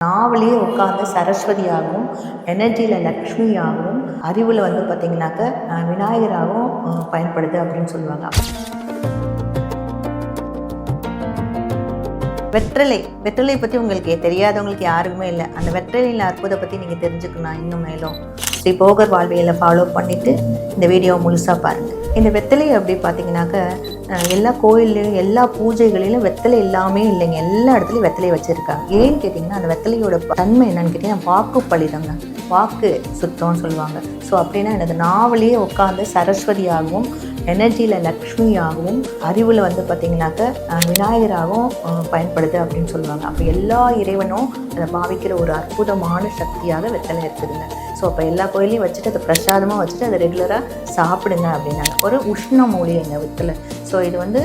நாவலே உட்காந்து சரஸ்வதியாகவும், எனர்ஜியில் லக்ஷ்மியாகவும், அறிவில் பார்த்திங்கனாக்க விநாயகராகவும் பயன்படுது அப்படின்னு சொல்லுவாங்க. வெற்றிலை பற்றி உங்களுக்கு தெரியாதவங்களுக்கு யாருக்குமே இல்லை. அந்த வெற்றிலையில் அற்புதத்தை பற்றி நீங்கள் தெரிஞ்சுக்கணும். இன்னும் மேலும் ஸ்ரீ போகர் வாழ்வியலை ஃபாலோ பண்ணிவிட்டு இந்த வீடியோவை முழுசாக பாருங்கள். இந்த வெற்றிலை அப்படி பார்த்தீங்கன்னாக்க எல்லா கோயில்லையும் எல்லா பூஜைகளிலும் வெற்றிலை இல்லாமல் இல்லைங்க. எல்லா இடத்துலையும் வெற்றிலை வச்சுருக்காங்க. ஏன்னு கேட்டிங்கன்னா அந்த வெற்றிலையோட தன்மை என்னன்னு கேட்டிங்கன்னா வாக்கு பலிதங்க, வாக்கு சுத்தம்னு சொல்லுவாங்க. ஸோ அப்படின்னா எனது நாவலே உட்காந்து சரஸ்வதியாகவும், எனர்ஜியில் லக்ஷ்மியாகவும், அறிவில் பார்த்திங்கனாக்க விநாயகராகவும் பயன்படுது அப்படின்னு சொல்லுவாங்க. அப்போ எல்லா இறைவனும் அதை பாவிக்கிற ஒரு அற்புதமான சக்தியாக வெத்தலை இருக்குதுங்க. ஸோ அப்போ எல்லா கோயிலையும் வச்சுட்டு அதை பிரசாதமாக வச்சுட்டு அதை ரெகுலராக சாப்பிடுங்க அப்படின்னாங்க. ஒரு உஷ்ண மூலிகைங்க வெத்தலை. ஸோ இது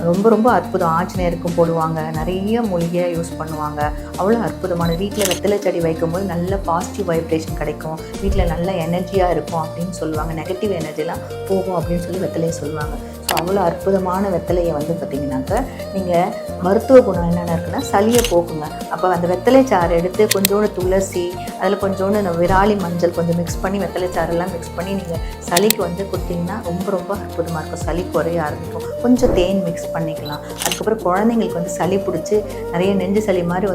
ரொம்ப ரொம்ப அற்புதம். ஆஞ்சநேயருக்கும் போடுவாங்க, நிறைய மூலிகையாக யூஸ் பண்ணுவாங்க. அவ்வளோ அற்புதமான. வீட்டில் வெத்தலை செடி வைக்கும்போது நல்ல பாசிட்டிவ் வைப்ரேஷன் கிடைக்கும், வீட்டில் நல்ல எனர்ஜியாக இருக்கும் அப்படின்னு சொல்லுவாங்க. நெகட்டிவ் எனர்ஜிலாம் போகும் அப்படின்னு சொல்லி வெத்தலையை சொல்லுவாங்க. ஸோ அவ்வளோ அற்புதமான வெத்தலையை பார்த்திங்கனாக்க நீங்கள் மருத்துவ குணம் என்னென்ன இருக்குன்னா சளியை போக்குங்க. அப்போ அந்த வெத்தலை சாறு எடுத்து கொஞ்சோண்டு துளசி, அதில் கொஞ்சோண்டு இந்த விராலி மஞ்சள் கொஞ்சம் மிக்ஸ் பண்ணி வெத்தலை சாரெல்லாம் மிக்ஸ் பண்ணி நீங்கள் சளிக்கு கொடுத்தீங்கன்னா ரொம்ப ரொம்ப அற்புதமாக இருக்கும். சளி குறைய ஆரம்பிக்கும். கொஞ்சம் தேன் மிக்ஸ் பண்ணிக்கலாம். அதுக்கப்புறம் குழந்தைங்களுக்கு சளி பிடிச்சி நிறைய நெஞ்சு சளி மாதிரி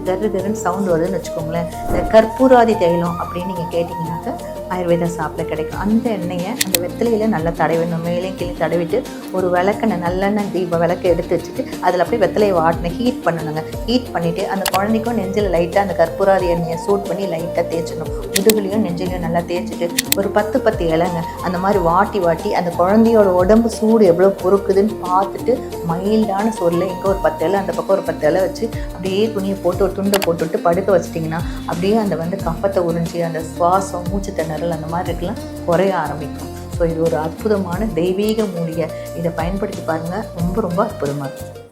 கரு கருன்னு சவுண்ட் வருதுன்னு வச்சுக்கோங்களேன். இந்த கற்பூராதி தைலம் அப்படின்னு நீங்கள் கேட்டிங்கன்னாக்க ஆயுர்வேதா ஷாப்பில் கிடைக்கும். அந்த எண்ணெயை அந்த வெத்தலையில் நல்லா தடவிடணும். மேலே கீழே தடவிட்டு ஒரு விளக்கெண்ணெய், நல்லெண்ணெய் தீப விளக்கை எடுத்து வச்சுட்டு அதில் அப்படியே வெத்தலையை வாட்டின ஹீட் பண்ணணுங்க. ஹீட் பண்ணிவிட்டு அந்த குழந்தைக்கும் நெஞ்சில் லைட்டாக அந்த கற்பூராதி எண்ணெயை சூட் பண்ணி லைட்டாக தேய்ச்சிடணும். முதுகுலையும் நெஞ்சிலையும் நல்லா தேய்ச்சிட்டு ஒரு 10 இலைங்க அந்த மாதிரி வாட்டி அந்த குழந்தையோட உடம்பு சூடு எவ்வளோ பொறுக்குதுன்னு பார்த்துட்டு மைல்டான சூரில் இங்கே ஒரு 10 இலை, அந்த பக்கம் ஒரு 10 இலை வச்சு அப்படியே துணியை போட்டு ஒரு துண்டை போட்டுவிட்டு படுக்க வச்சிட்டிங்கன்னா அப்படியே அந்த கஃபத்தை உறிஞ்சி அந்த சுவாசம், மூச்சு திணறல் அந்த மாதிரி இருக்கலாம் குறைய ஆரம்பிக்கும். ஸோ இது ஒரு அற்புதமான தெய்வீக மூலிகை. இதை பயன்படுத்தி பாருங்கள். ரொம்ப ரொம்ப அற்புதமாக இருக்கும்.